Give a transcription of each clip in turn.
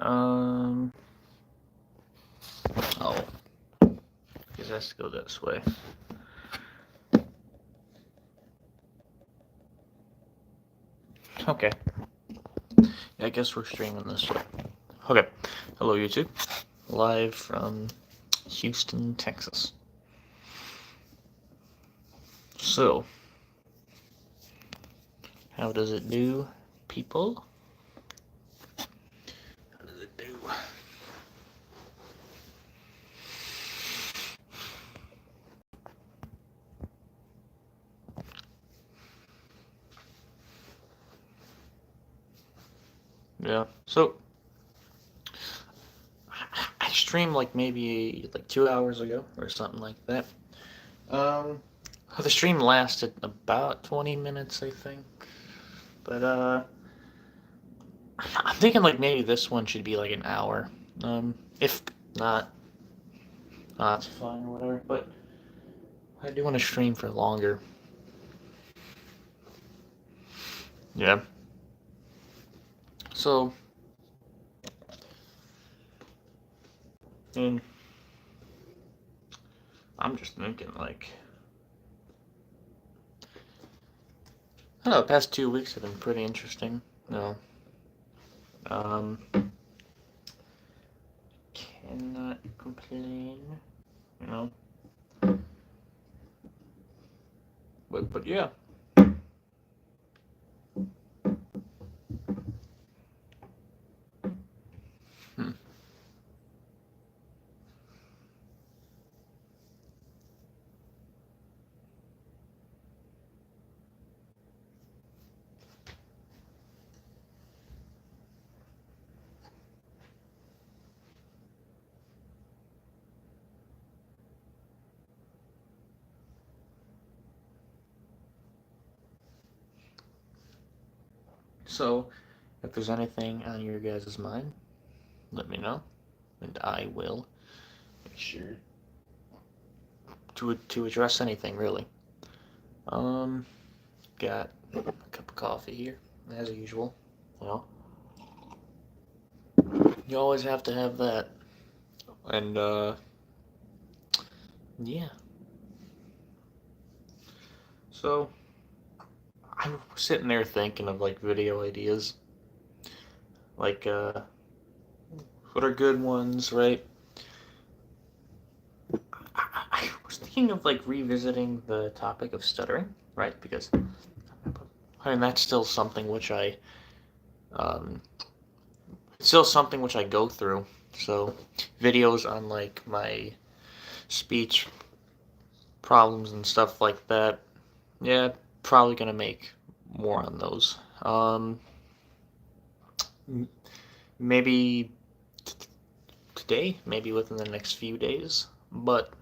Oh, because it has to go this way. Okay. I guess we're streaming this way. Okay. Hello, YouTube. Live from Houston, Texas. So, how does it do, people? How does it do? Yeah. So, I streamed like maybe like 2 hours ago or something like that. The stream lasted about 20 minutes, I think. But I'm thinking like maybe this one should be like an hour. If not, that's fine or whatever. But I do want to stream for longer. Yeah. So, and I'm just thinking like, I don't know, the past 2 weeks have been pretty interesting. No. Cannot complain. You know. But yeah. Hmm. So, if there's anything on your guys' mind, let me know, and I will make sure to address anything really. Got a cup of coffee here, as usual. You know, you always have to have that, and yeah. So I'm sitting there thinking of like video ideas, like what are good ones, right? I was thinking of like revisiting the topic of stuttering, right? Because I mean that's still something which um, it's still something which I go through. So videos on like my speech problems and stuff like that. Yeah, probably gonna make more on those. Maybe today, maybe within the next few days. But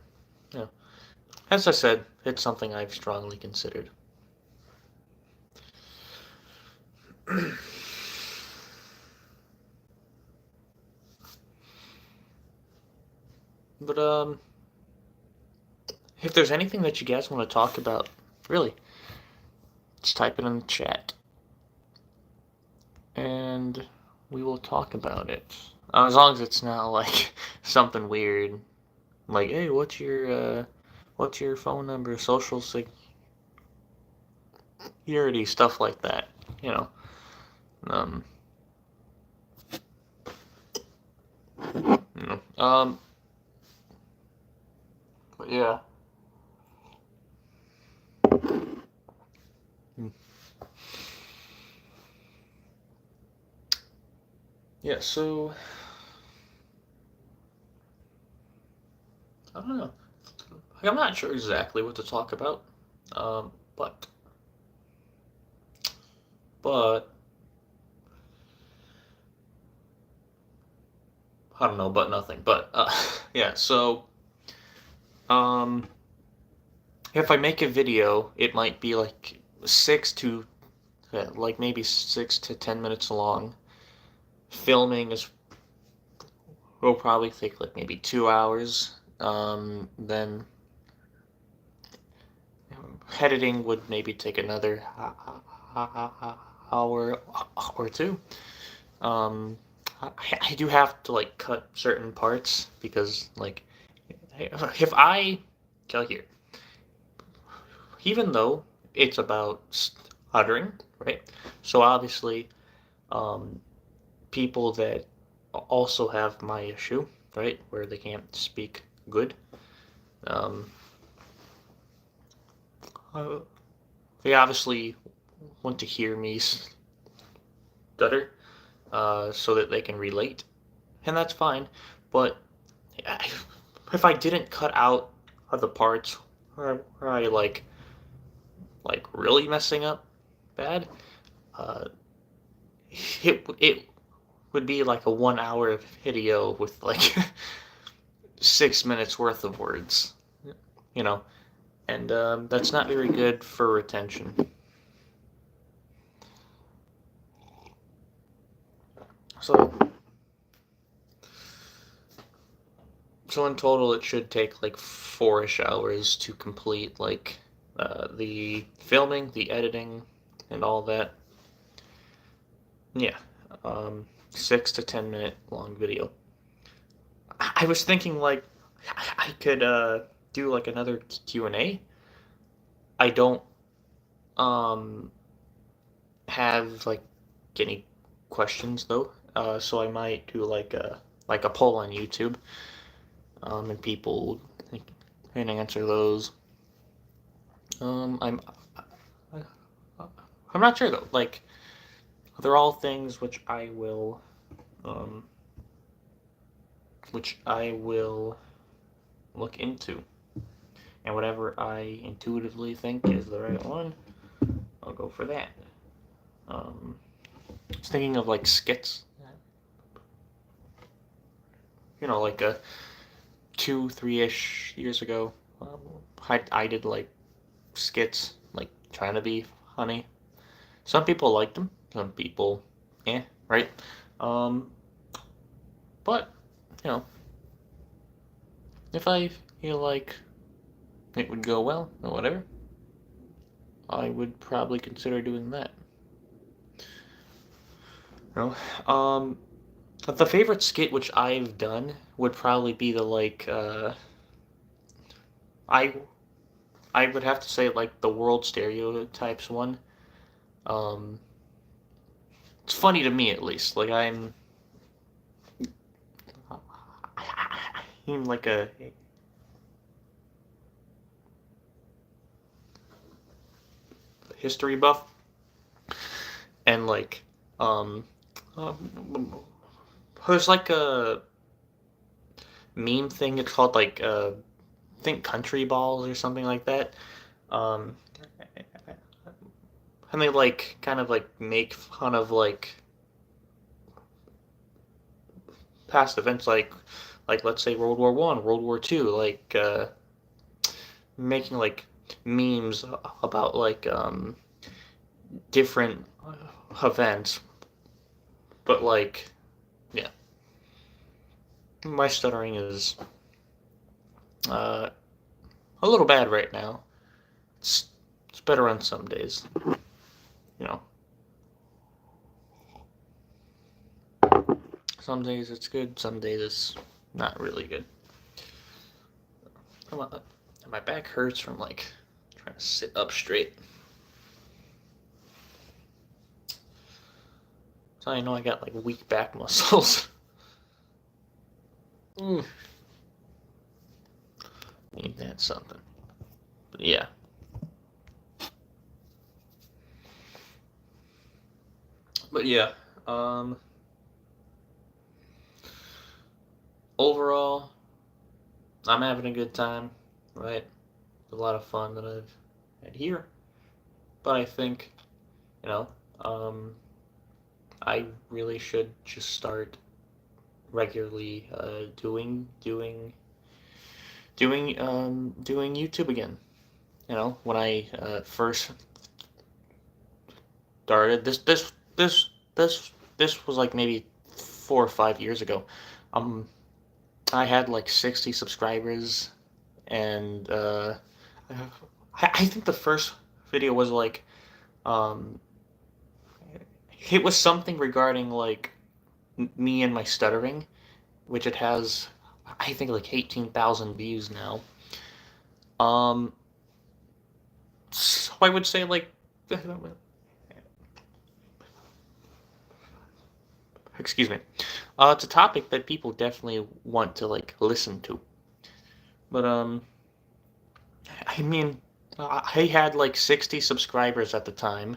you know, as I said, it's something I've strongly considered. But if there's anything that you guys want to talk about, really, just type it in the chat, and we will talk about it. As long as it's not like something weird, like hey, what's your phone number, social security, stuff like that. You know, um, you know, but yeah. Yeah, so I don't know. I'm not sure exactly what to talk about, um, but but I don't know, but nothing. But yeah, so um, if I make a video, it might be like like maybe 6 to 10 minutes long. Filming is will probably take like maybe 2 hours. Then editing would maybe take another hour or two. Um, I do have to like cut certain parts because like if I tell here, even though it's about stuttering, right? So obviously, um, people that also have my issue, right, where they can't speak good, um, uh, they obviously want to hear me stutter, so that they can relate, and that's fine. But if I didn't cut out the parts where I like really messing up bad, uh, it would be like a 1 hour video with like 6 minutes worth of words, you know, and that's not very good for retention. So, so in total, it should take like 4-ish hours to complete like the filming, the editing, and all that. Yeah, 6 to 10 minute long video. I was thinking like I could do like another Q&A. I don't um have like any questions though, so I might do like a poll on YouTube, and people can answer those. Um, I'm I'm not sure though. Like they're all things um, which I will look into, and whatever I intuitively think is the right one, I'll go for that. Um, I was thinking of like skits, like a 2, 3-ish years ago. I did like skits, like trying to be funny. Some people liked them, some people, right? Um, but you know, if I feel like it would go well or whatever, I would probably consider doing that. But the favorite skit which I've done would probably be the I I would have to say like the world stereotypes one. Um, it's funny to me at least. Like I'm like a history buff, and um, um there's like a meme thing. It's called I think country balls or something like that. Um, and they like kind of like make fun of like past events, like let's say World War I, World War II, making like memes about different events, but yeah, my stuttering is uh, a little bad right now. It's better on some days, you know. Some days it's good, some days it's not really good. My back hurts from like trying to sit up straight. So I know I got like weak back muscles. Need that something. But yeah. But yeah. Um Overall, I'm having a good time, right? A lot of fun that I've had here. But I think, you know, um I really should just start regularly doing YouTube again. When I first started this was like maybe 4 or 5 years ago. Um, I had like 60 subscribers, and I think the first video was um, it was something regarding me and my stuttering, which it has, I think, like 18,000 views now. So I would say like, excuse me. It's a topic that people definitely want to like listen to. But I mean, I had like 60 subscribers at the time,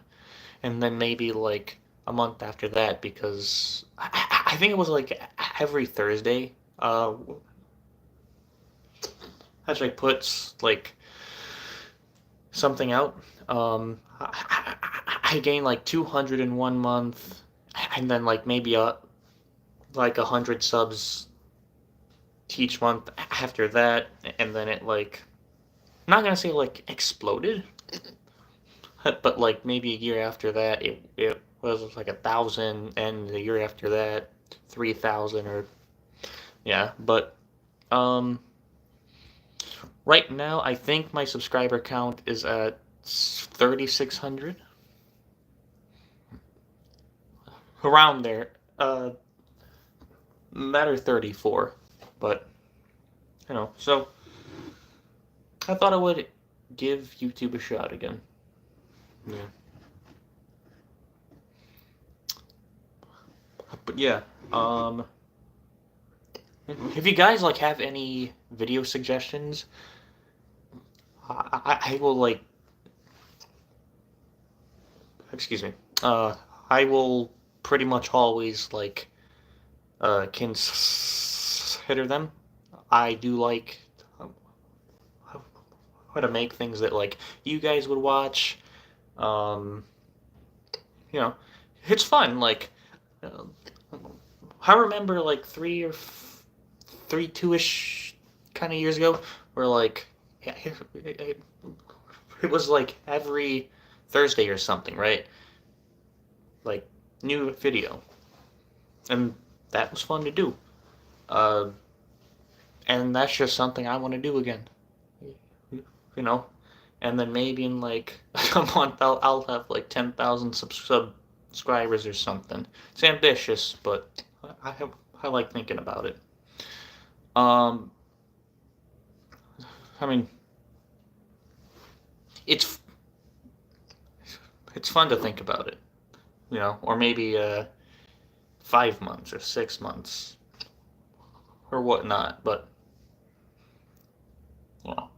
and then maybe like a month after that because I think it was like every Thursday. Actually puts like something out. I gained like 200 in 1 month, and then like maybe like 100 subs each month after that, and then it like I'm not gonna say like exploded, but like maybe a year after that it was like 1,000, and the year after that 3,000 or yeah. But um, right now I think my subscriber count is at 3,600 around there. Matter 34, but so I thought I would give YouTube a shot again. Yeah. But yeah, um, if you guys like have any video suggestions, I will like, excuse me, I will pretty much always like consider them. I do like how to make things that like you guys would watch. Um, you know, it's fun. Like, uh, I remember like 2-ish kind of years ago, where like yeah, it was like every Thursday or something, right? Like new video, and that was fun to do. Uh, and that's just something I want to do again. You know, and then maybe in like a month I'll have like 10,000 subscribers or something. It's ambitious, but I like thinking about it. Um, I mean, it's it's fun to think about it, or maybe 5 months or 6 months or whatnot. But you know,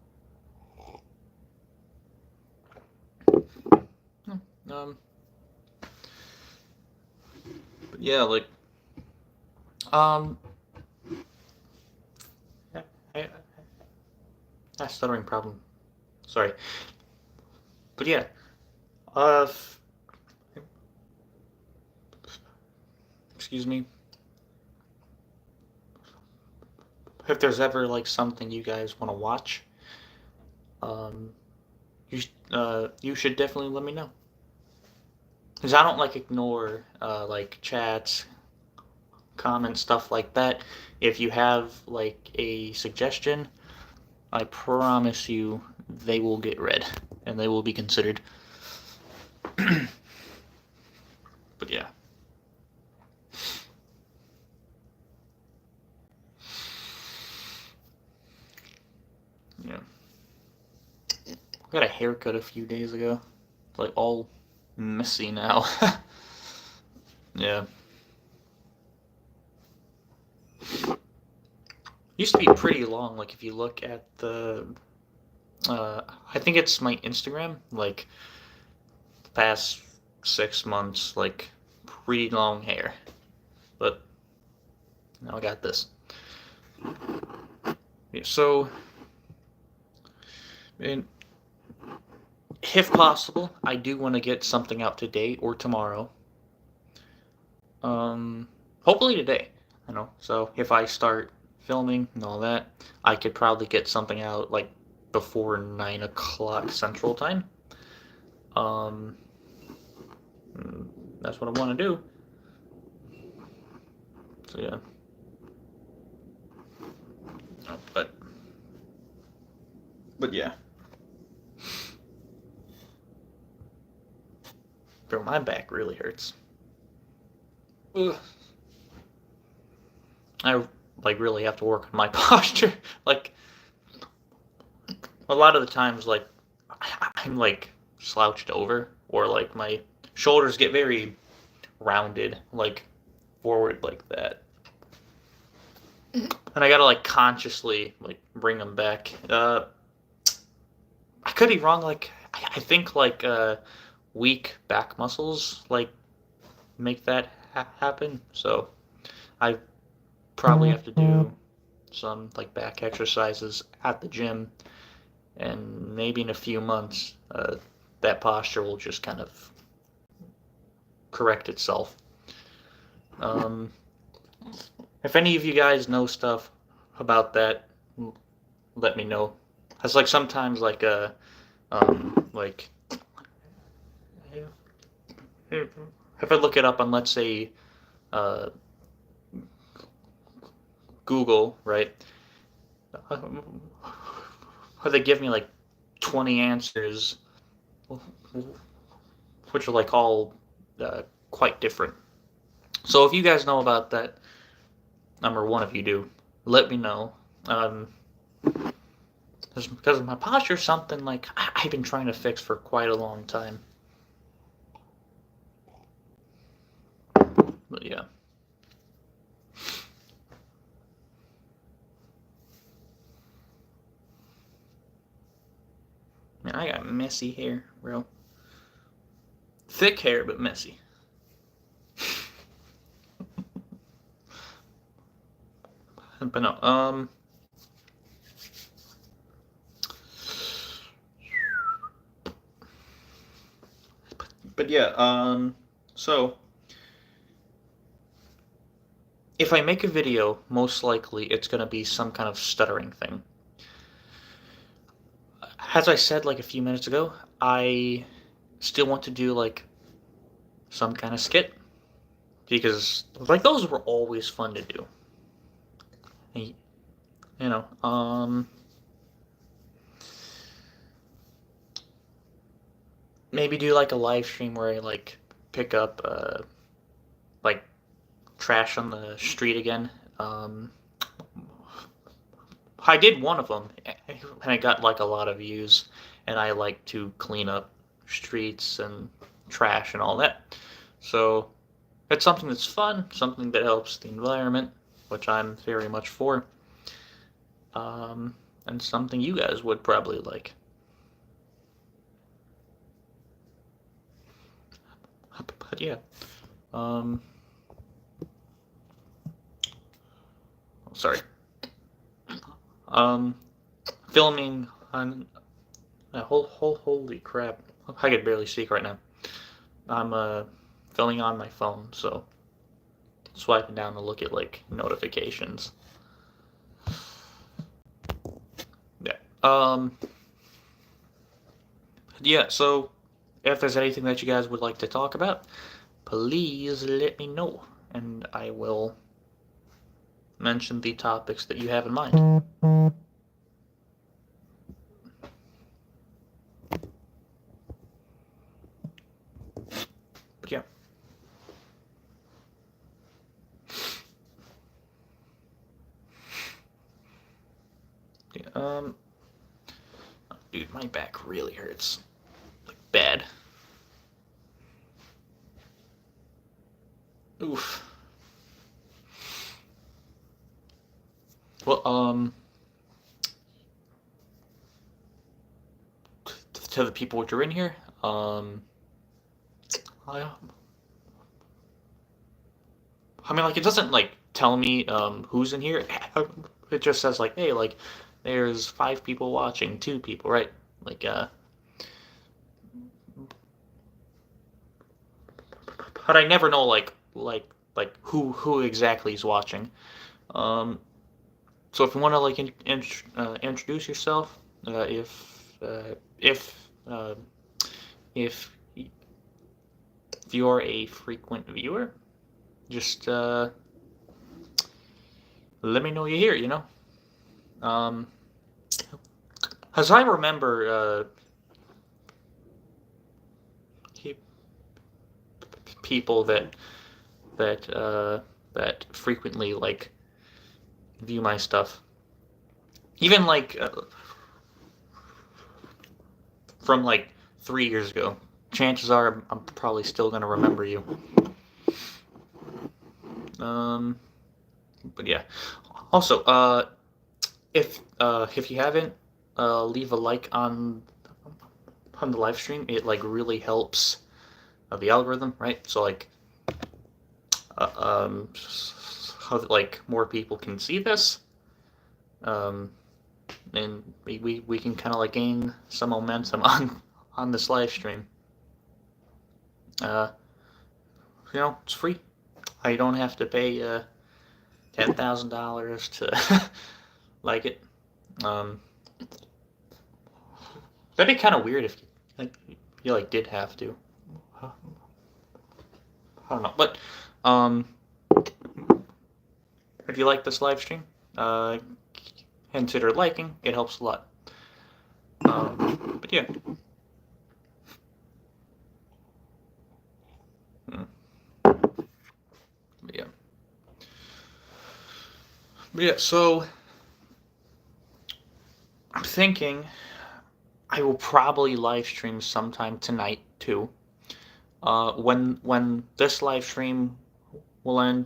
um, but yeah, like um, I, stuttering problem. Sorry, but yeah, uh, excuse me. If there's ever like something you guys want to watch, um, you should definitely let me know. Because I don't like ignore like chats, comments, stuff like that. If you have like a suggestion, I promise you they will get read and they will be considered. But yeah. Yeah. I got a haircut a few days ago. It's like all messy now. Yeah. Used to be pretty long. Like if you look at the, I think it's my Instagram. Like the past 6 months, like pretty long hair. But now I got this. Yeah, so, and if possible, I do want to get something out today or tomorrow. Hopefully today. So if I start filming and all that, I could probably get something out like before 9 o'clock Central Time. Um, that's what I want to do. So yeah. But yeah. Bro, my back really hurts. Ugh. I like really have to work on my posture. Like a lot of the times, like I'm like slouched over, or like my shoulders get very rounded, like forward like that, and I gotta like consciously like bring them back. I could be wrong. Like I think like weak back muscles like make that happen. So I probably have to do some like back exercises at the gym, and maybe in a few months, that posture will just kind of correct itself. Um, if any of you guys know stuff about that, let me know. It's like sometimes like if I look it up on, let's say, uh, Google, right? Or they give me like 20 answers, which are like all quite different. So if you guys know about that, or one of you do, let me know. Because my posture is something like I've been trying to fix for quite a long time. But yeah. Man, I got messy hair, bro. Thick hair, but messy. But no, but yeah, so if I make a video, most likely it's gonna be some kind of stuttering thing. As I said like a few minutes ago, I still want to do like some kind of skit, because like those were always fun to do. You know, maybe do like a live stream where I like pick up like trash on the street again. Um, I did one of them, and I got like a lot of views. And I like to clean up streets and trash and all that. So it's something that's fun, something that helps the environment, which I'm very much for. And something you guys would probably like. But yeah, um, sorry. Um, filming on holy crap! I could barely speak right now. I'm filming on my phone, so swiping down to look at like notifications. Yeah. Yeah. So if there's anything that you guys would like to talk about, please let me know, and I will mention the topics that you have in mind. But yeah. Yeah, dude, my back really hurts. Like, bad. Oof. Well, to the people which are in here, I, I mean, like, it doesn't, like, tell me, who's in here. It just says, like, hey, like, there's 5 people watching, 2 people, right? Like, but I never know, like, who exactly is watching. Um, so if you want to, like, introduce yourself, if, if you're a frequent viewer, just, let me know you're here, you know? As I remember, people that frequently like view my stuff. Even like from like 3 years ago. Chances are I'm probably still gonna remember you. But yeah. Also, if you haven't, leave a like on the live stream. It like really helps the algorithm, right? So like, how like more people can see this, and we can kind of like gain some momentum on this live stream. It's free. I don't have to pay $10,000 to like it. Um, that'd be kind of weird if you like did have to. I don't know, but um, if you like this live stream, consider liking. It helps a lot. But yeah. But yeah. But yeah, so I'm thinking I will probably live stream sometime tonight too. When this live stream will end,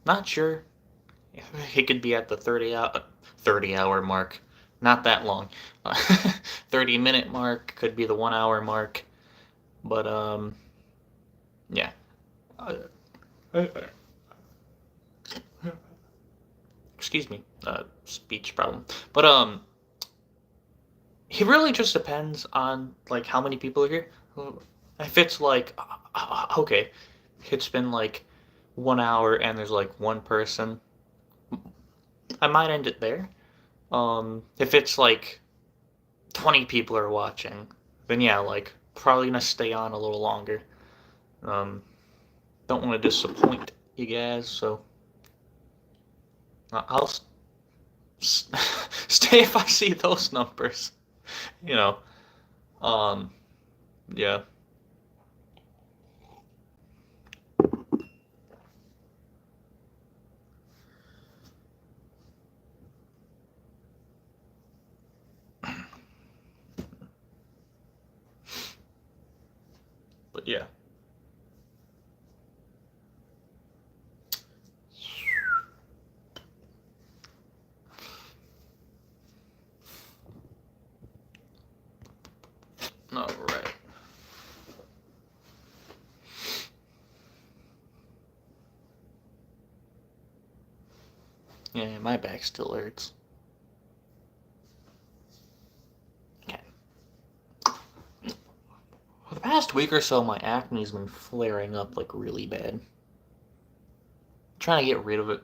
not sure. It could be at the 30 hour mark. Not that long. 30-minute mark, could be the 1 hour mark. But yeah. Excuse me, speech problem. But it really just depends on like how many people are here. If it's like okay, it's been like 1 hour and there's like one person, I might end it there. If it's like 20 people are watching, then yeah, like probably gonna stay on a little longer. Don't want to disappoint you guys, so I'll stay if I see those numbers. You know, yeah. But yeah. All right. Yeah, my back still hurts. Okay. For the past week or so, my acne's been flaring up like really bad. I'm trying to get rid of it.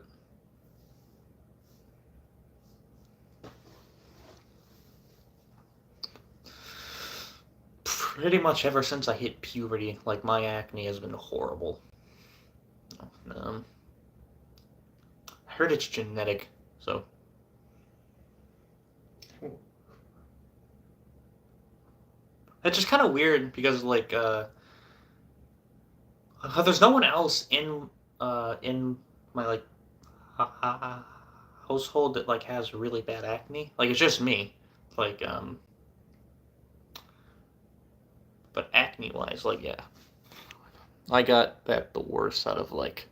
Pretty much ever since I hit puberty, like my acne has been horrible. I heard it's genetic, so. It's just kind of weird because like there's no one else in my like household that like has really bad acne. Like it's just me. Like but acne wise, like yeah, I got that the worst out of like.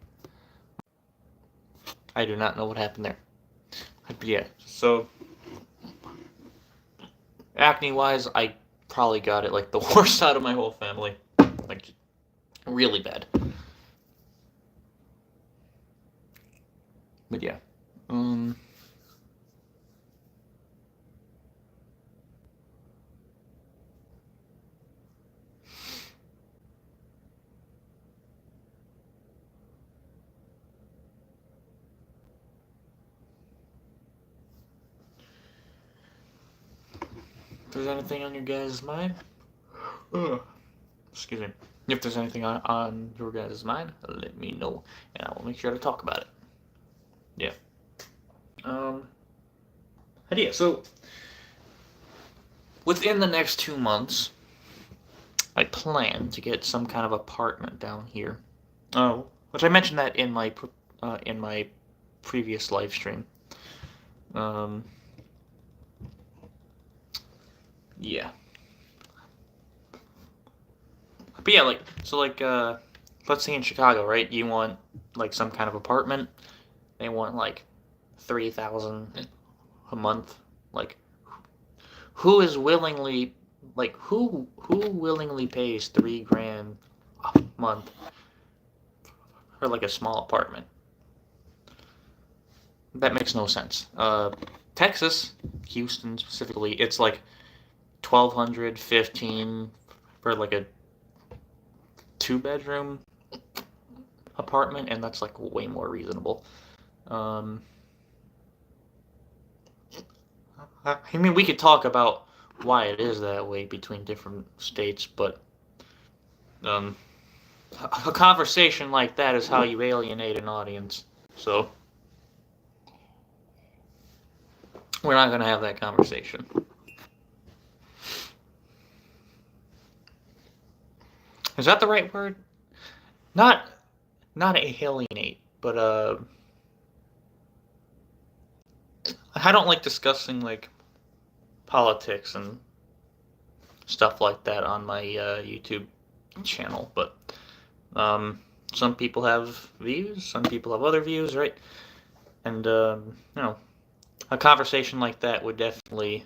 I do not know what happened there. But yeah, so acne wise, I probably got it like the worst out of my whole family. Like really bad. But yeah. If there's anything on your guys' mind, excuse me. If there's anything on your guys' mind, let me know, and I will make sure to talk about it. Yeah. Idea. So, within the next 2 months, I plan to get some kind of apartment down here. Oh, which I mentioned that in my previous live stream. Yeah. But yeah, like, so like, let's say in Chicago, right? You want like some kind of apartment. They want like 3,000 a month. Like, who is willingly, like, who willingly pays 3 grand a month for like a small apartment? That makes no sense. Texas, Houston specifically, it's like 1,200, 15 for like a 2 bedroom apartment, and that's like way more reasonable. Um, I mean, we could talk about why it is that way between different states, but um, a conversation like that is how you alienate an audience. So we're not going to have that conversation. Is that the right word? Not not alienate, but I don't like discussing like politics and stuff like that on my YouTube channel. But some people have views, some people have other views, right? And you know, a conversation like that would definitely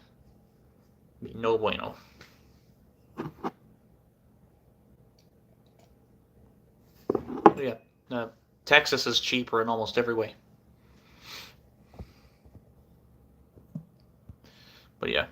be no bueno. But yeah, Texas is cheaper in almost every way. But yeah.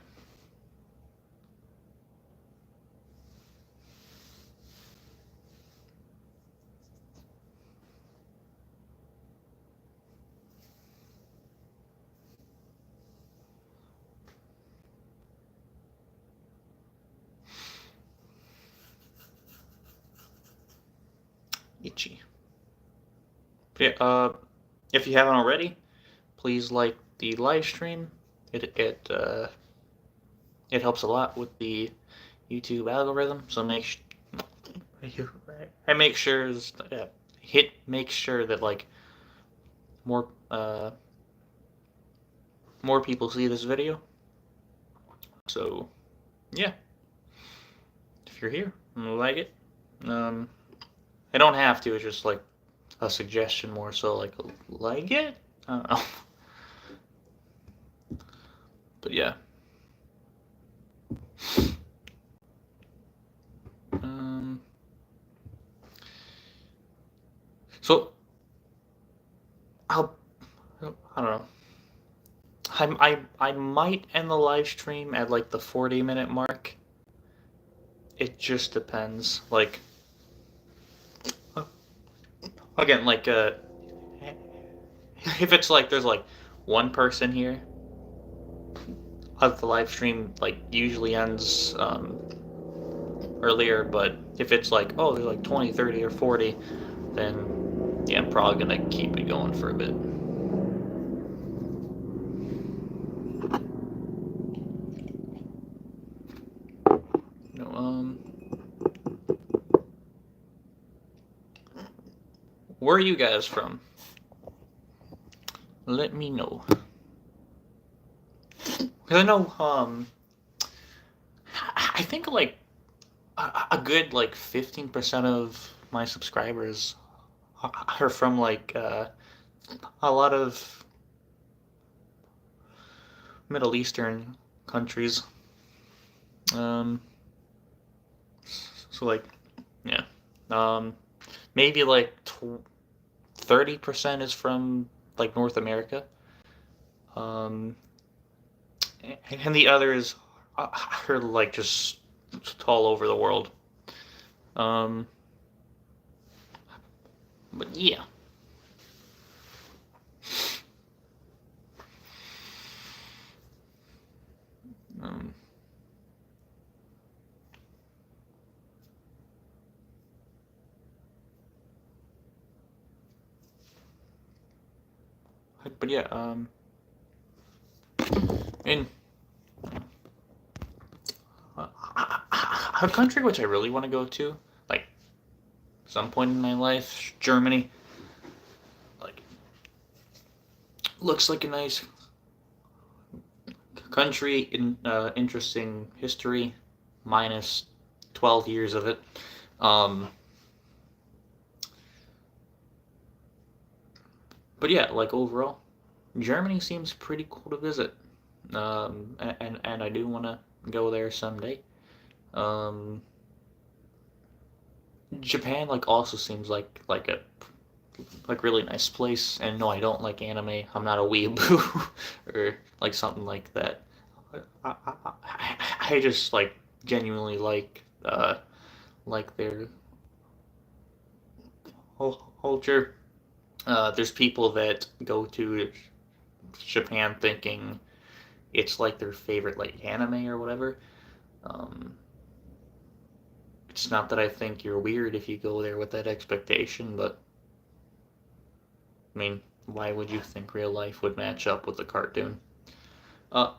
Itchy. But yeah, if you haven't already, please like the live stream. It helps a lot with the YouTube algorithm. So I make sure make sure that like more more people see this video. So yeah, if you're here and like it, I don't have to. It's just like a suggestion more so like it. I don't know. But yeah. So I don't know. I might end the live stream at like the 40-minute mark. It just depends. Like again, like if it's like there's like one person here, the live stream like usually ends earlier. But if it's like there's like 20, 30, or 40, then yeah, I'm probably gonna keep it going for a bit. Where are you guys from? Let me know. Because I know, I think like a good like 15% of my subscribers are from like a lot of Middle Eastern countries. So like, yeah. Maybe like 30% is from like North America. And the others are like just all over the world. But yeah. But yeah, in a country which I really want to go to, like some point in my life, Germany. Like, looks like a nice country in interesting history, minus 12 years of it. Um, but yeah, like overall, Germany seems pretty cool to visit. And I do want to go there someday. Um, Japan like also seems like a like really nice place. And no, I don't like anime. I'm not a weeaboo or like something like that. I just like genuinely like their whole culture. There's people that go to Japan thinking it's like their favorite like anime or whatever. Um, it's not that I think you're weird if you go there with that expectation, but I mean, why would you think real life would match up with a cartoon? Uh,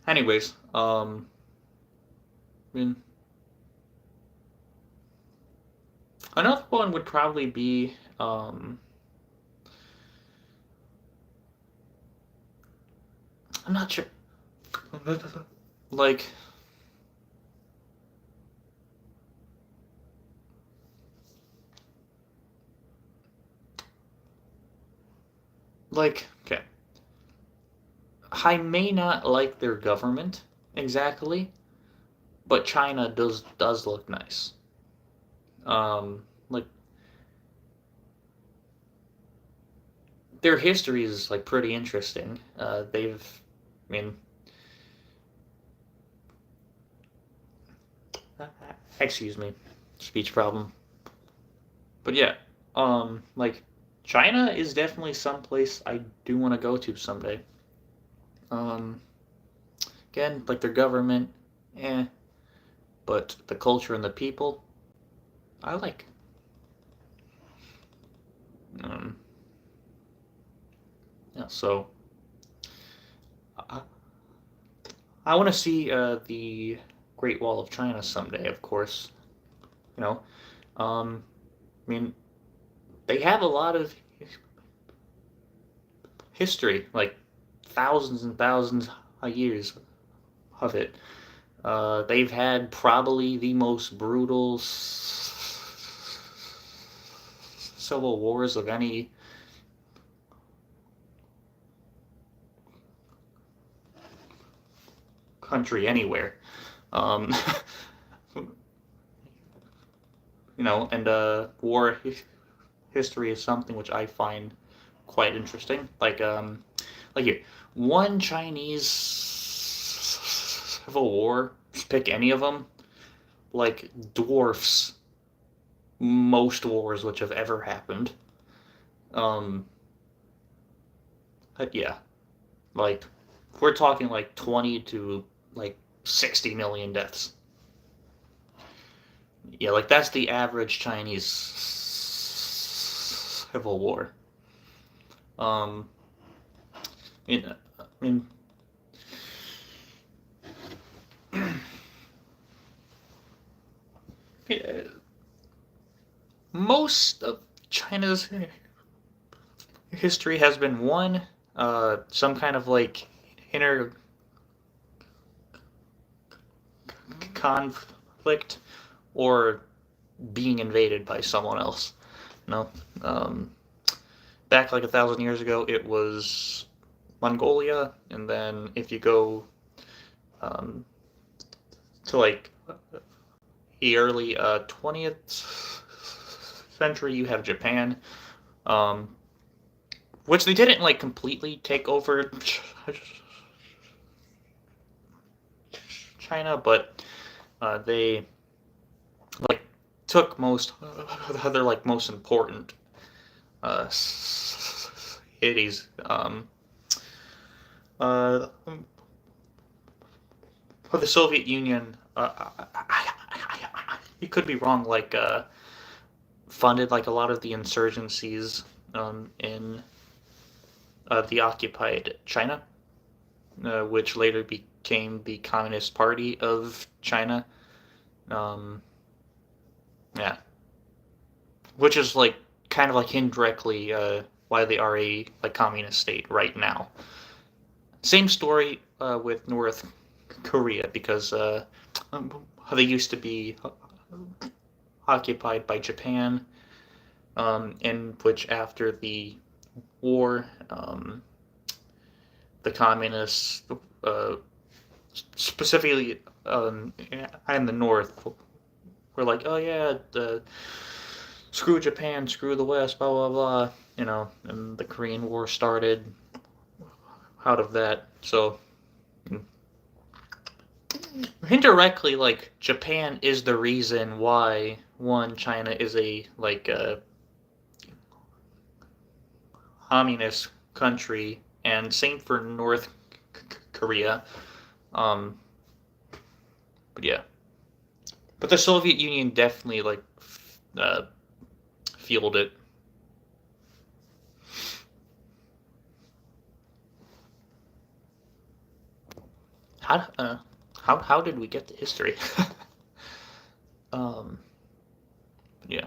anyways, I mean, another one would probably be, I'm not sure, like, okay, I may not like their government exactly, but China does look nice. Like their history is like pretty interesting. I mean, excuse me, speech problem. But yeah, like China is definitely someplace I do want to go to someday. Um, again, like their government, eh, but the culture and the people, I like. Um, yeah, so I, I want to see the Great Wall of China someday, of course. You know, I mean, they have a lot of history, like thousands and thousands of years of it. They've had probably the most brutal civil wars of any country anywhere. Um, and war history is something which I find quite interesting. Like here, one Chinese civil war, pick any of them, like dwarfs most wars which have ever happened. Um, yeah, like we're talking like 20 to like 60 million deaths. Yeah, like that's the average Chinese civil war. Um, I mean, most of China's history has been one, some kind of like inner conflict or being invaded by someone else. No, um, back like 1,000 years ago, it was Mongolia, and then if you go um, to like the early 20th century, you have Japan, um, which they didn't like completely take over China, but they like took most other like most important cities. Uh, for the Soviet Union, you could be wrong. Like funded like a lot of the insurgencies in the occupied China, which later became the Communist Party of China. Um, yeah, which is like kind of like indirectly why they are a like communist state right now. Same story with North Korea, because they used to be occupied by Japan, in which after the war, the communists, specifically in the North, were like, oh yeah, screw Japan, screw the West, blah blah blah, and the Korean War started out of that. So indirectly, like, Japan is the reason why China is a communist country, and same for North Korea. Um, but yeah, but the Soviet Union definitely fueled it. How did we get to history? um, yeah.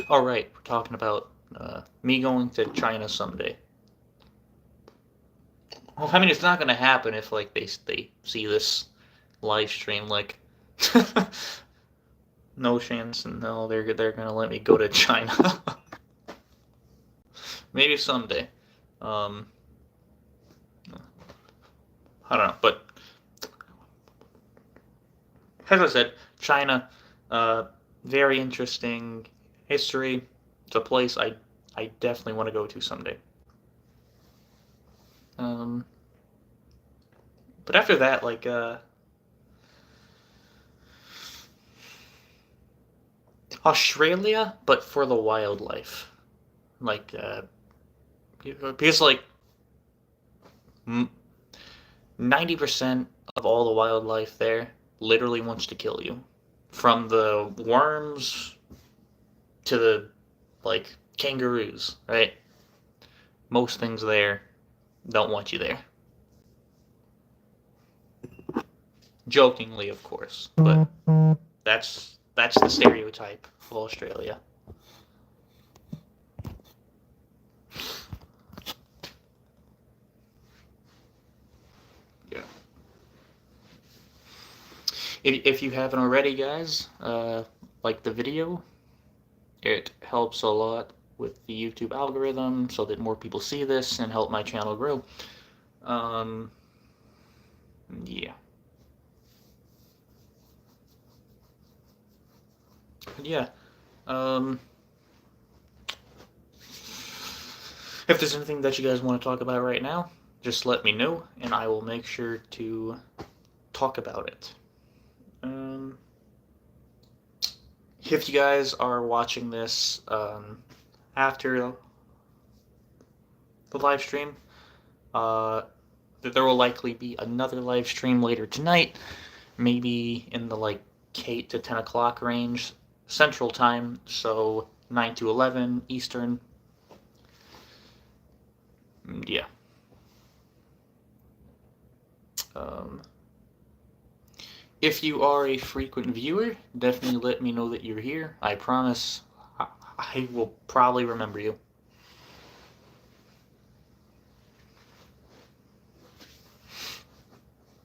All right, we're talking about me going to China someday. Well, I mean, it's not gonna happen if they see this live stream. Like, no chance. No, they're gonna let me go to China. Maybe someday. Um, I don't know, but as I said, China, very interesting history. It's a place I definitely want to go to someday. But after that, Australia, but for the wildlife, because 90% of all the wildlife there literally wants to kill you, from the worms to the kangaroos, right? Most things there don't want you there. Jokingly, of course, but that's the stereotype of Australia. Yeah. If you haven't already, guys, like the video. It helps a lot with the YouTube algorithm so that more people see this and help my channel grow. Yeah. Yeah. If there's anything that you guys want to talk about right now, just let me know, and I will make sure to talk about it. If you guys are watching this after the live stream, there will likely be another live stream later tonight, maybe in the 8 to 10 o'clock range Central Time, so 9 to 11 Eastern. Yeah. If you are a frequent viewer, definitely let me know that you're here. I promise I will probably remember you.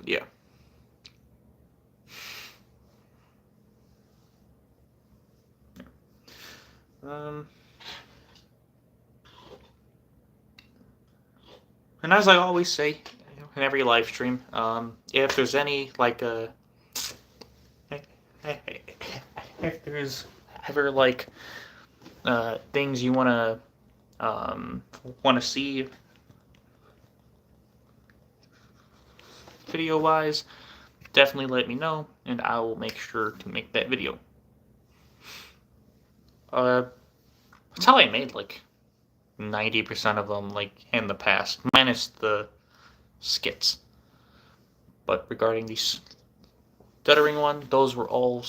Yeah. And as I always say in every live stream, if there's any if there's ever things you want to see video wise, definitely let me know and I will make sure to make that video. That's how I made 90% of them in the past, minus the skits. But regarding the stuttering one, those were all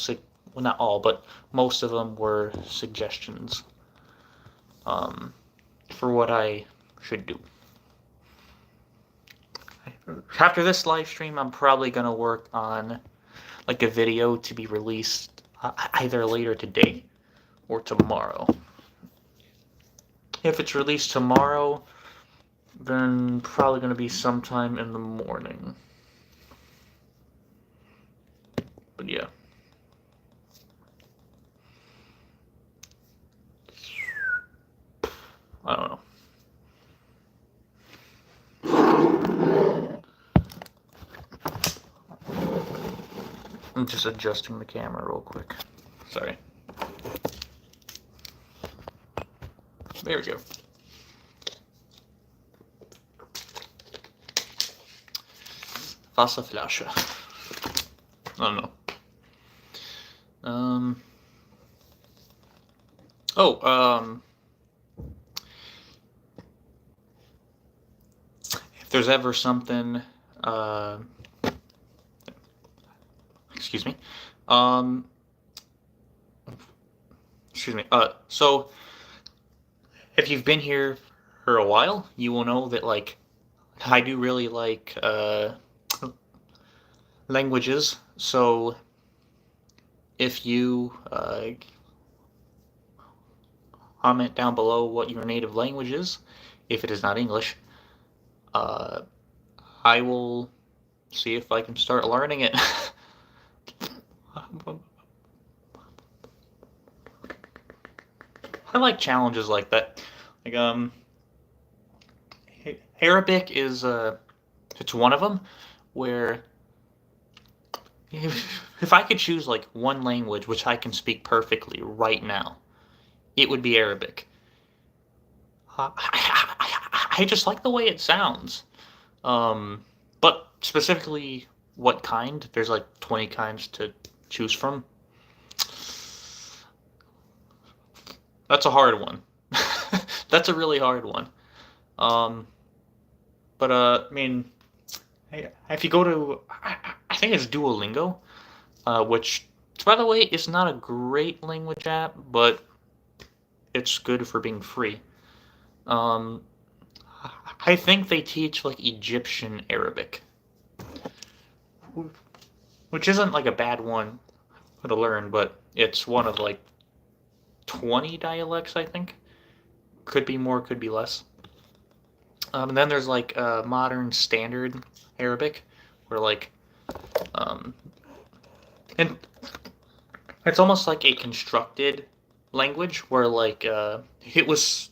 well, not all, but most of them were suggestions for what I should do. After this live stream, I'm probably gonna work on a video to be released either later today or tomorrow. If it's released tomorrow, then probably going to be sometime in the morning. But yeah. I don't know. I'm just adjusting the camera real quick. Sorry. There we go. Wasserflasche. I don't know. If there's ever something, excuse me, so if you've been here for a while, you will know that, like, I do really like, languages, so if you, comment down below what your native language is, if it is not English, I will see if I can start learning it. I like challenges like that. Like, Arabic is, it's one of them, where if I could choose, like, one language which I can speak perfectly right now, it would be Arabic. I just like the way it sounds. But specifically, what kind? There's like 20 kinds to choose from. That's a hard one. That's a really hard one. But I mean, if you go to, I think it's Duolingo, which, by the way, is not a great language app, but it's good for being free. I think they teach like Egyptian Arabic, which isn't like a bad one to learn, but it's one of like 20 dialects, I think. Could be more, could be less. And then there's like modern standard Arabic, where like, and it's almost like a constructed language where like it was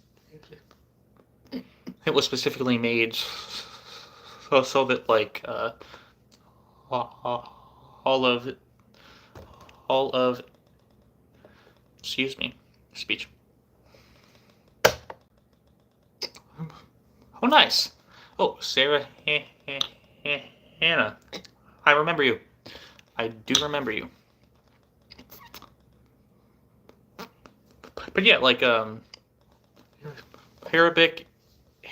specifically made so that like all of excuse me, speech. Oh, nice. Oh, Sarah Hannah. I remember you. I do remember you. But yeah, like, Arabic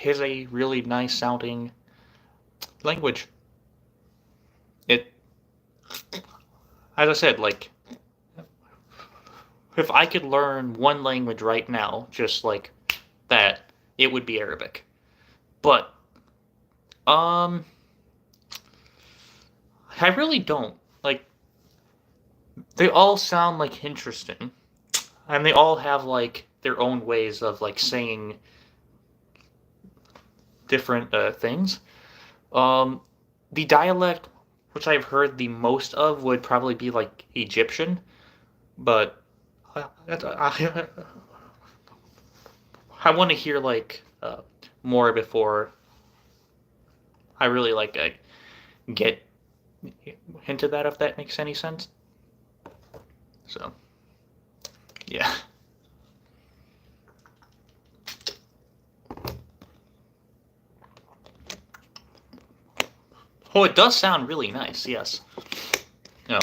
is a really nice sounding language. It, as I said, like, if I could learn one language right now, just like that, it would be Arabic. But, I really don't. Like, they all sound like interesting, and they all have like their own ways of like saying different things. The dialect which I've heard the most of would probably be like Egyptian, but I want to hear like more before I really like get into that, if that makes any sense. So, yeah. Oh, it does sound really nice, yes. No.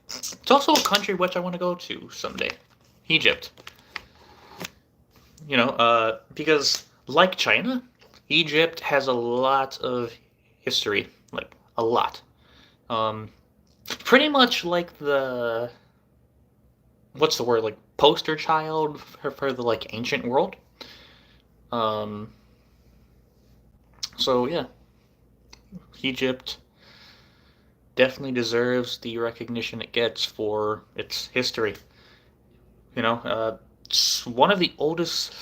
It's also a country which I want to go to someday. Egypt. Because like China, Egypt has a lot of history. Like, a lot. Pretty much like the... What's the word? Like, poster child for the, like, ancient world. So, yeah. Egypt definitely deserves the recognition it gets for its history. It's one of the oldest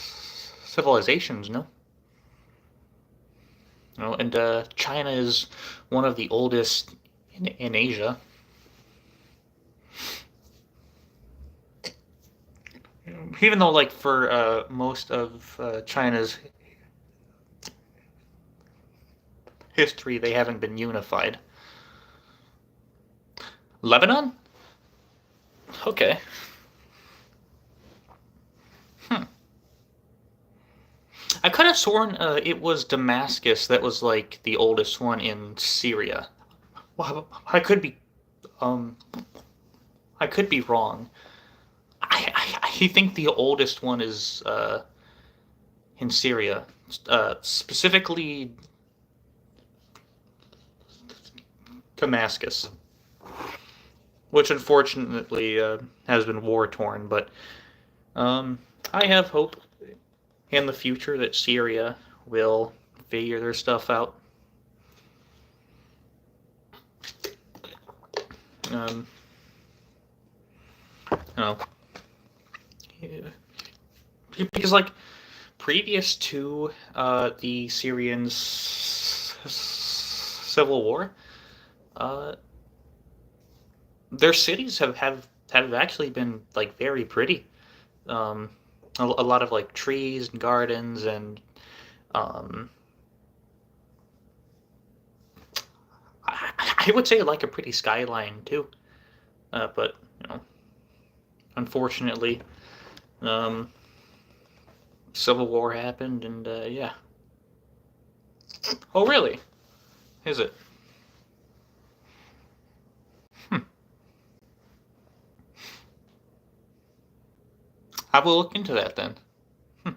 civilizations, no? And China is one of the oldest in Asia. Even though, like, for most of China's history, they haven't been unified. Lebanon? Okay. Hmm. I could have sworn it was Damascus that was like the oldest one in Syria. Well, um, I could be wrong. I think the oldest one is in Syria, specifically Damascus, which unfortunately has been war torn. But um, I have hope in the future that Syria will figure their stuff out. Um, you know, because like previous to the Syrian civil war, uh, their cities have actually been like very pretty. Um, a lot of like trees and gardens and um, I would say like a pretty skyline too. But unfortunately, um, civil war happened, and yeah. Oh, really? Is it? Hmm. I will look into that then. Hmm.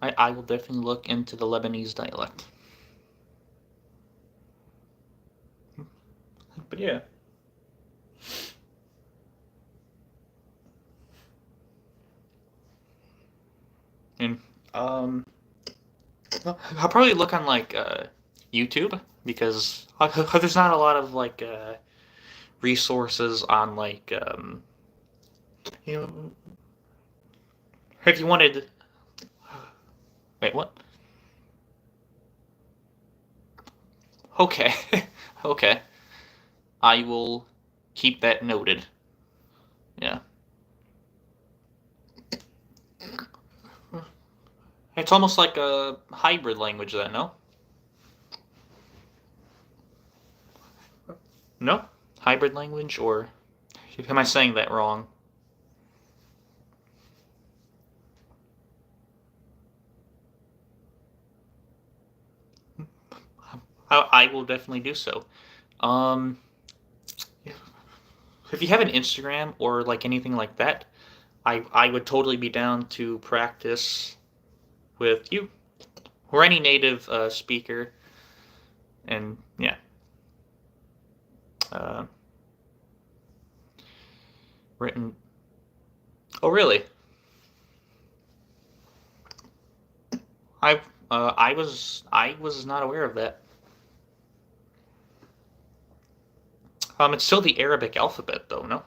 I will definitely look into the Lebanese dialect. But yeah. And I'll probably look on like YouTube because there's not a lot of like resources on like you know if you wanted. Wait, what? Okay, okay. I will keep that noted. Yeah, it's almost like a hybrid language then, no? No, hybrid language, or am I saying that wrong? I will definitely do so. Um, if you have an Instagram or like anything like that, I would totally be down to practice with you or any native speaker. And yeah, uh, written. Oh, really? I was not aware of that. It's still the Arabic alphabet, though, no?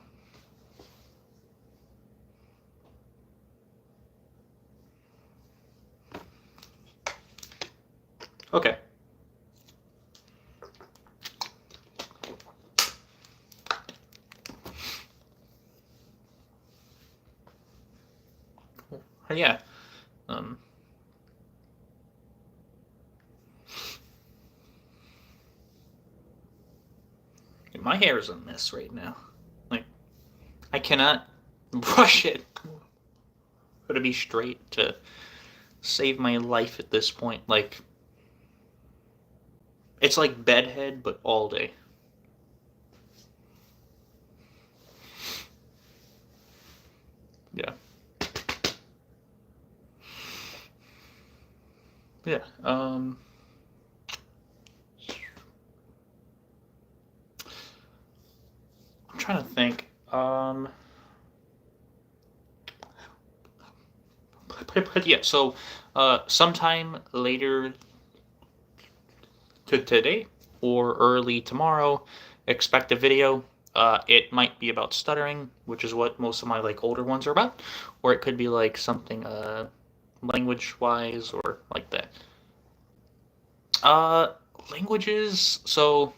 Okay. Yeah. Um, my hair is a mess right now. Like, I cannot brush it to be straight to save my life at this point. Like, it's like bedhead, but all day. Yeah. Yeah. I'm trying to think. But yeah, so sometime later to today or early tomorrow, expect a video. It might be about stuttering, which is what most of my like older ones are about, or it could be like something language wise or like that. Languages. So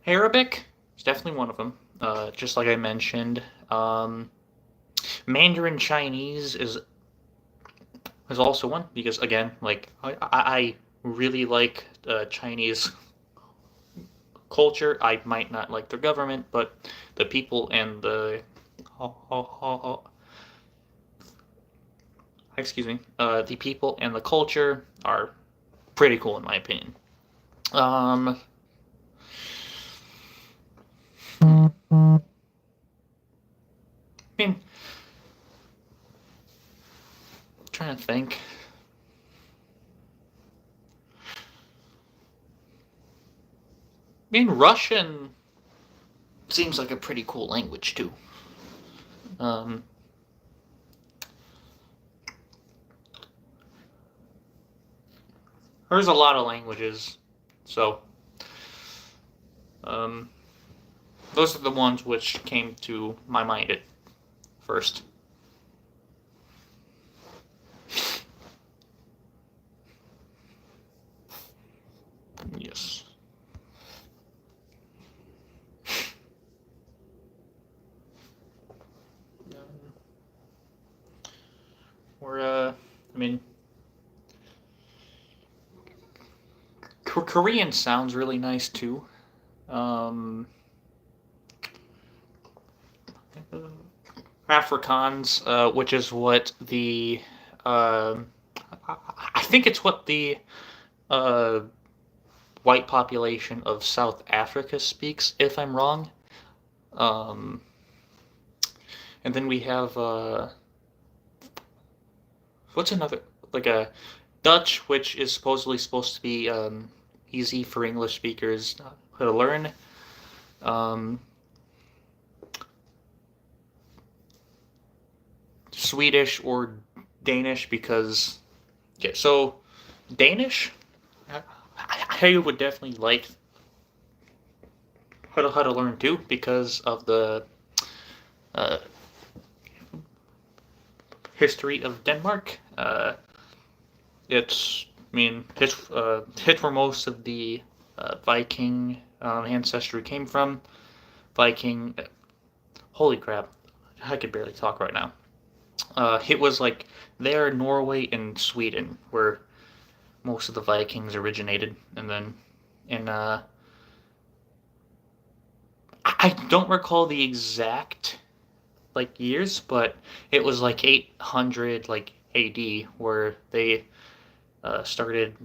Arabic is definitely one of them. Just like I mentioned. Mandarin Chinese is also one because again, like I really like Chinese culture. I might not like their government, but the people and the excuse me, the people and the culture are pretty cool in my opinion. I mean, I'm trying to think. I mean, Russian seems like a pretty cool language too. Um, there's a lot of languages, so um, those are the ones which came to my mind at first. Yes. Or I mean, Korean sounds really nice too. Um, Afrikaans, which is what the uh, I think it's what the uh, white population of South Africa speaks, if I'm wrong. Um, and then we have what's another like a Dutch, which is supposed to be easy for English speakers to learn. Um, Swedish or Danish because yeah. So Danish, I would definitely like how to learn too because of the uh, history of Denmark. I mean, it's where most of the Viking ancestry came from. Viking, holy crap, I could barely talk right now. It was like there, Norway and Sweden, where most of the Vikings originated, and then in I don't recall the exact like years, but it was like 800 like AD where they started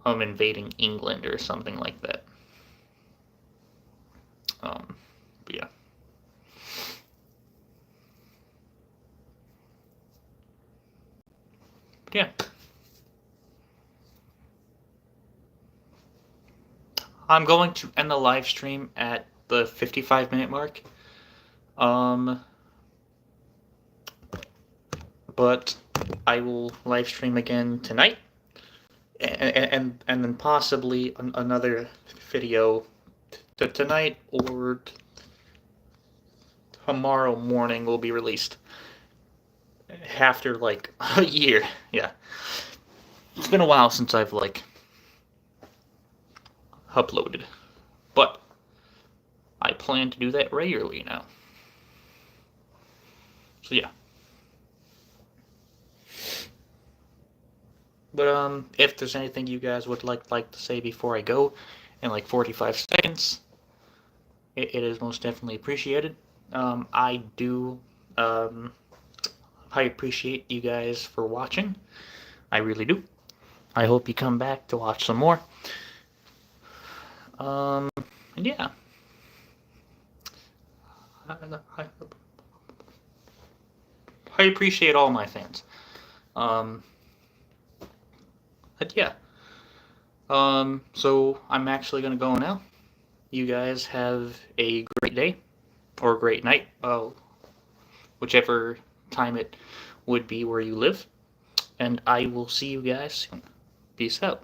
invading England or something like that. But yeah. But yeah. I'm going to end the live stream at the 55-minute mark. But I will live stream again tonight, and then possibly another video tonight or tomorrow morning will be released after like a year. Yeah, it's been a while since I've like uploaded, but I plan to do that regularly now. So yeah. But if there's anything you guys would like to say before I go, in like 45 seconds, it is most definitely appreciated. I do. I appreciate you guys for watching. I really do. I hope you come back to watch some more. And yeah. I appreciate all my fans. But yeah. So I'm actually gonna go now. You guys have a great day or a great night, whichever time it would be where you live. And I will see you guys soon. Peace out.